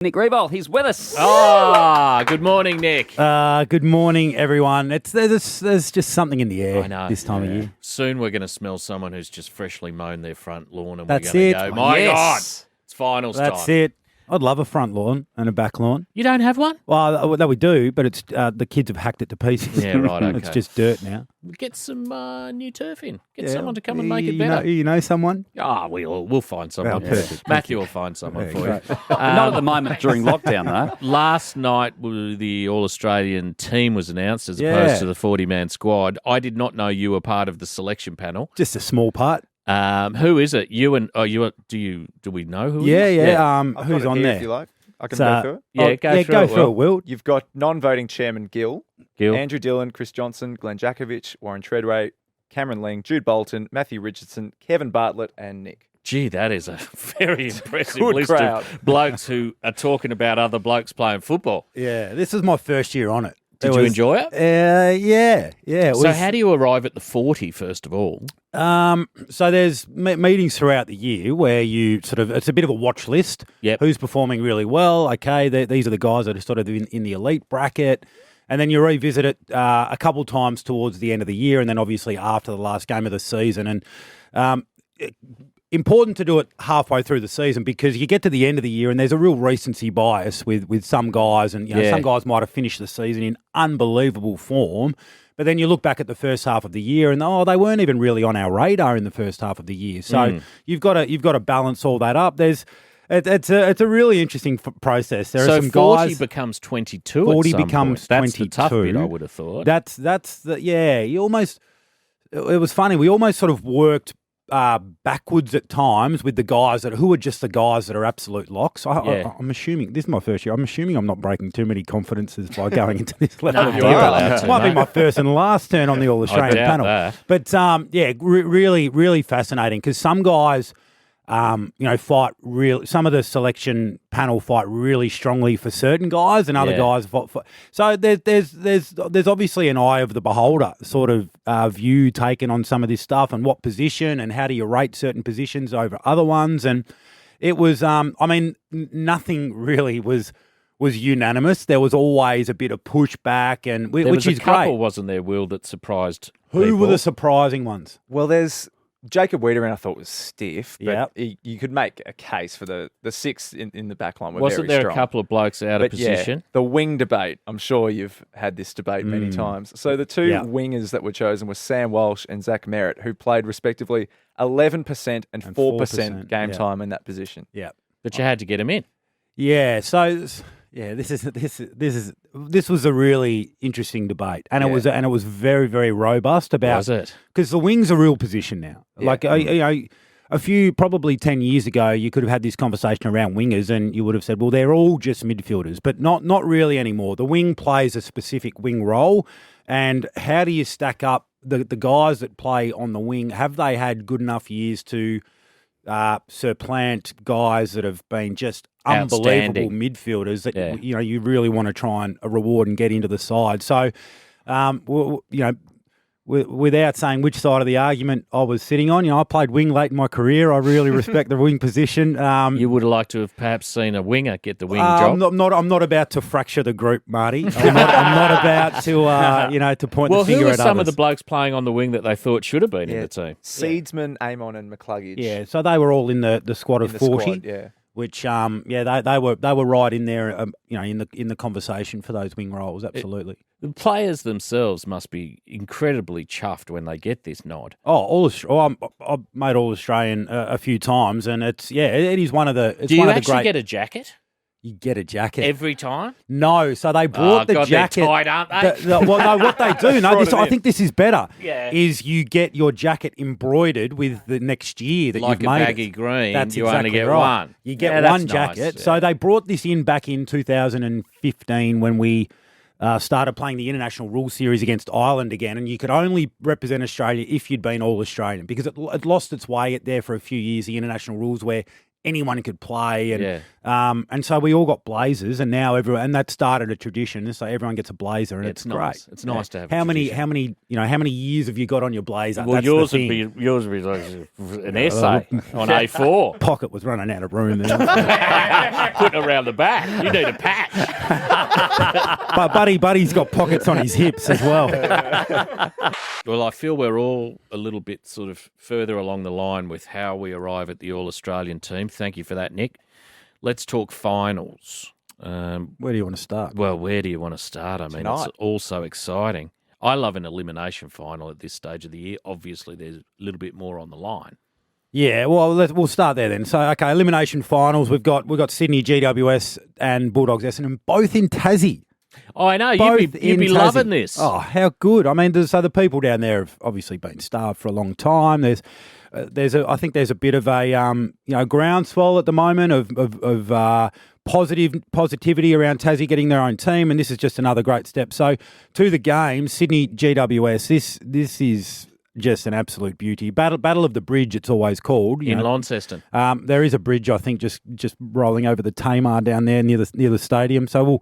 Nick Riewoldt, he's with us. Good morning, Nick. Good morning, everyone. There's just something in the air this time of year. Soon we're going to smell someone who's just freshly mown their front lawn, and That's we're going to it. go, my Yes. God, it's finals time. That's it. I'd love a front lawn and a back lawn. You don't have one? Well, that we do, but it's the kids have hacked it to pieces. Yeah, right, okay. It's just dirt now. Get some new turf in. Get Yeah. someone to come and make it You better. You know someone? We'll find someone. Well, perfect. Matthew will find someone for you. Not at the moment during lockdown, though. Last night, the All-Australian team was announced as Yeah. opposed to the 40-man squad. I did not know you were part of the selection panel. Just a small part. Who is it? Do we know who? Yeah, it is? yeah. I've Who's got it on here there? if you like. I can So- go through it. Yeah, go through it, Will. You've got non-voting chairman Gill, Gil. Andrew Dillon, Chris Johnson, Glenn Jakovich, Warren Treadway, Cameron Ling, Jude Bolton, Matthew Richardson, Kevin Bartlett, and Nick. Gee, that is a very impressive Good list crowd. of blokes who are talking about other blokes playing football. Yeah, this is my first year on it. Did you enjoy it? Yeah. It So was- how do you arrive at the 40, first of all? So there's meetings throughout the year where you it's a bit of a watch list. Yep. Who's performing really well? Okay, these are the guys that are sort of in the elite bracket. And then you revisit it a couple times towards the end of the year, and then obviously after the last game of the season. And important to do it halfway through the season because you get to the end of the year and there's a real recency bias with some guys, and some guys might have finished the season in unbelievable form. But then you look back at the first half of the year and they weren't even really on our radar in the first half of the year. So you've got to balance all that up. It's a really interesting process. There are some 40 guys. becomes 22. 40 at some becomes point. That's the tough 22. bit, I would have thought. You almost. It was funny. We almost sort of worked backwards at times with the guys who are just the guys that are absolute locks. I'm assuming this is my first year. I'm assuming I'm not breaking too many confidences by going into this level. No, of you're detail. allowed to, Might be mate. my first and last turn on the All Australian doubt panel. that. But really, really fascinating because some guys. Fight real. Some of the selection panel fight really strongly for certain guys, and other guys fight for. So there's obviously an eye of the beholder sort of view taken on some of this stuff, and what position, and how do you rate certain positions over other ones, and it was. Nothing really was unanimous. There was always a bit of pushback, and There which was is a couple, great. wasn't there, Will, that surprised Who people? were the surprising ones? Well, there's Jacob Wiedemann, I thought was stiff, but Yep. you could make a case for the six in the back line were Wasn't very there strong. a couple of blokes out of But position? yeah, the wing debate, I'm sure you've had this debate many times. So the two Yeah. wingers that were chosen were Sam Walsh and Zach Merritt, who played respectively 11% and 4% game yeah. time in that position. Yeah. But you had to get him in. Yeah, so this was a really interesting debate, and it was very, very robust about Was it? because the wing's a real position now. Yeah. Like a few probably 10 years ago, you could have had this conversation around wingers, and you would have said, well, they're all just midfielders, but not really anymore. The wing plays a specific wing role, and how do you stack up the guys that play on the wing? Have they had good enough years to supplant guys that have been just unbelievable Outstanding. midfielders that Yeah. you really want to try and reward and get into the side? So, without saying which side of the argument I was sitting on, I played wing late in my career. I really respect the wing position. You would have liked to have perhaps seen a winger get the wing job. I'm not about to fracture the group, Marty. I'm not about to to point Well, the finger who were at some of others. the blokes playing on the wing that they thought should have been in the team? Seedsman, Amon, and McCluggage. Yeah, so they were all in the squad of in the 40. squad, yeah. Which they were right in there, in the conversation for those wing roles. Absolutely. The players themselves must be incredibly chuffed when they get this nod. I've made All Australian a few times, and it is one of the. It's Do you one of the actually great. get a jacket You get a jacket every time? No, so they brought the God, jacket. they're tight, aren't they? Well, no, what they do, I think this is better. Yeah. Is you get your jacket embroidered with the next year that Like you've a made. baggy green, That's you only exactly get right. one. You get Yeah, that's one nice, jacket. yeah. So they brought this in back in 2015 when we started playing the International Rules Series against Ireland again, and you could only represent Australia if you'd been All Australian because it lost its way there for a few years, the International Rules, where anyone could play, and so we all got blazers, and now everyone, and that started a tradition. So everyone gets a blazer, and it's nice. Great. It's nice to have. How many years have you got on your blazer? Well, That's yours the would thing. be like an essay on A4. Pocket was running out of room there. Putting around the back. You need a patch. But Buddy's got pockets on his hips as well. Well, I feel we're all a little bit sort of further along the line with how we arrive at the All-Australian team. Thank you for that, Nick. Let's talk finals. Where do you want to start? Well, where do you want to start? I mean, Tonight. It's all so exciting. I love an elimination final at this stage of the year. Obviously, there's a little bit more on the line. Yeah, well, we'll start there then. So, okay, elimination finals. We've got Sydney, GWS, and Bulldogs Essendon, both in Tassie. Oh, I know. Both You'd in be Tassie. loving this. Oh, how good! I mean, so the people down there have obviously been starved for a long time. I think there's a bit of a groundswell at the moment of positivity around Tassie getting their own team, and this is just another great step. So, to the game, Sydney, GWS. This is just an absolute beauty. Battle of the Bridge, it's always called. In Launceston. There is a bridge, I think, just rolling over the Tamar down there near the stadium. So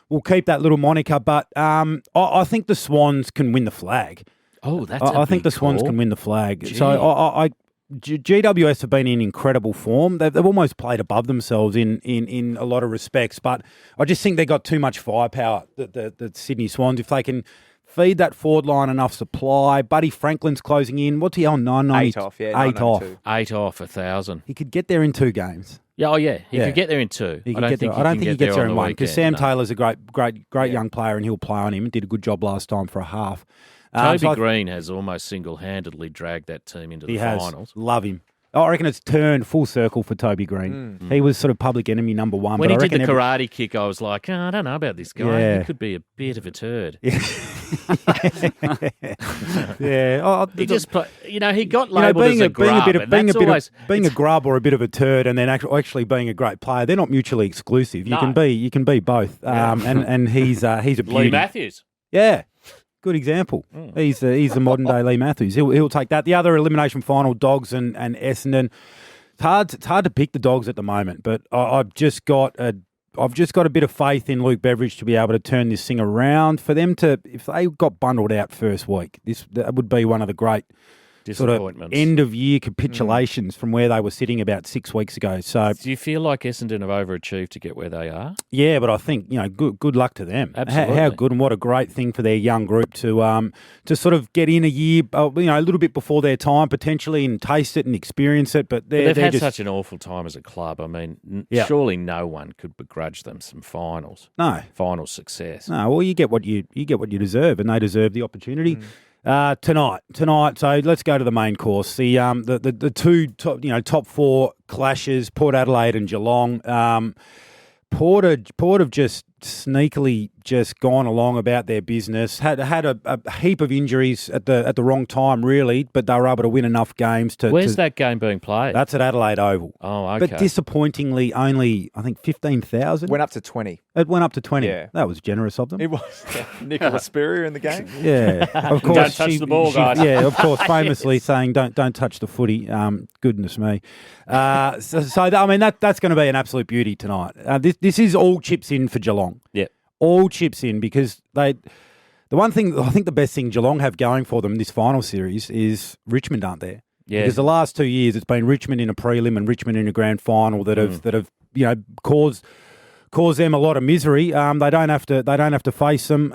we'll keep that little moniker. But I think the Swans can win the flag. Oh, that's I think the Swans can win the flag. So GWS have been in incredible form. They've almost played above themselves in a lot of respects. But I just think they got too much firepower, the Sydney Swans. If they can feed that forward line enough supply. Buddy Franklin's closing in. What's he on? 990? 8 off, yeah. 8 off. 8 off 1,000. He could get there in 2 games. Yeah, he could get there in 2. I don't think he gets there in 1 because Sam no. Taylor's a great young player and he'll play on him and did a good job last time for a half. Toby Green has almost single-handedly dragged that team into the finals. Love him. I reckon it's turned full circle for Toby Green. He was sort of public enemy number 1. When but he did the karate kick, I was like, I don't know about this guy. Yeah. He could be a bit of a turd. Yeah. He just, he got labelled as a grub. Being a grub or a bit of a turd, and then actually being a great player, they're not mutually exclusive. You can be both. And he's a beauty. Lee Matthews. Yeah. Good example. He's the modern day Lee Matthews. He'll take that. The other elimination final, Dogs and Essendon. It's hard to pick the Dogs at the moment, but I've just got a bit of faith in Luke Beveridge to be able to turn this thing around. For them to, if they got bundled out first week, that would be one of the great sort of end of year capitulations from where they were sitting about 6 weeks ago. So, do you feel like Essendon have overachieved to get where they are? Yeah, but I think good luck to them. Absolutely. How good and what a great thing for their young group to sort of get in a year, a little bit before their time potentially and taste it and experience it. But they've had just such an awful time as a club. I mean, surely no one could begrudge them some finals. No final success. No, well, you get what you deserve, and they deserve the opportunity. Tonight. So let's go to the main course. The two top 4 clashes: Port Adelaide and Geelong. Port have just sneakily just gone along about their business. Had a heap of injuries at the wrong time, really, but they were able to win enough games to. Where's that game being played? That's at Adelaide Oval. Oh, okay. But disappointingly, only I think 15,000. Went up to 20. It went up to 20. Yeah. That was generous of them. It was. Nicola Spurrier in the game. Yeah, of course. Don't touch the ball, guys. Yeah, of course. Famously saying, "Don't touch the footy." Goodness me. So I mean that's going to be an absolute beauty tonight. This is all chips in for Geelong. Yeah, all chips in because the one thing I think the best thing Geelong have going for them this final series is Richmond aren't there. Yeah, because the last 2 years it's been Richmond in a prelim and Richmond in a grand final that have caused them a lot of misery. They don't have to face them.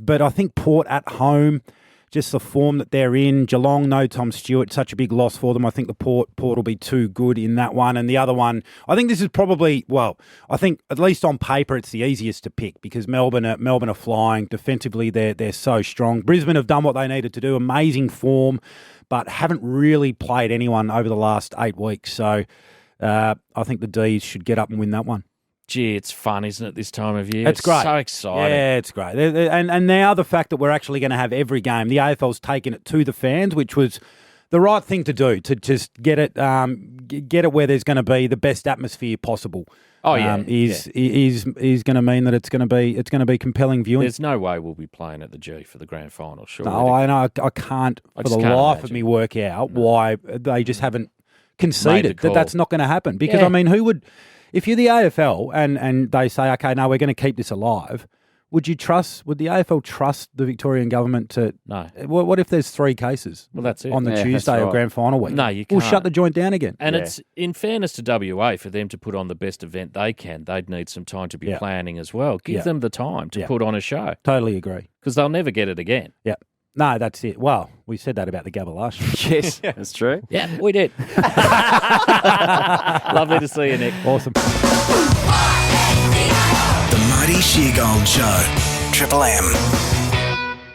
But I think Port at home, just the form that they're in. Geelong, no Tom Stewart, such a big loss for them. I think the Port will be too good in that one. And the other one, I think this is probably, I think at least on paper it's the easiest to pick because Melbourne are flying. Defensively, they're so strong. Brisbane have done what they needed to do, amazing form, but haven't really played anyone over the last 8 weeks. So I think the D's should get up and win that one. Gee, it's fun, isn't it, this time of year? It's great. So exciting. Yeah, it's great. And now the fact that we're actually going to have every game, the AFL's taken it to the fans, which was the right thing to do, to just get it where there's going to be the best atmosphere possible. Oh yeah, is going to mean that it's going to be compelling viewing. There's no way we'll be playing at the G for the grand final. Sure. No, I know. I can't for the life of me work out why they just haven't conceded that call. that's not going to happen. Because, Yeah. I mean, who would, if you're the AFL and they say, okay, no, we're going to keep this alive, would the AFL trust the Victorian government to, No. what if there's 3 cases Well, that's it. on the Yeah, Tuesday that's or right. grand final week? No, you We'll can't. shut the joint down again. And Yeah. it's in fairness to WA for them to put on the best event they can. They'd need some time to be Yeah. planning as well. Give Yeah. them the time to Yeah. put on a show Totally agree. because they'll never get it again. Yeah. No, that's it. Well, we said that about the Gabba last year. Yes, that's true. Yeah, we did. Lovely to see you, Nick. Awesome. The Marty Sheargold Show. Triple M.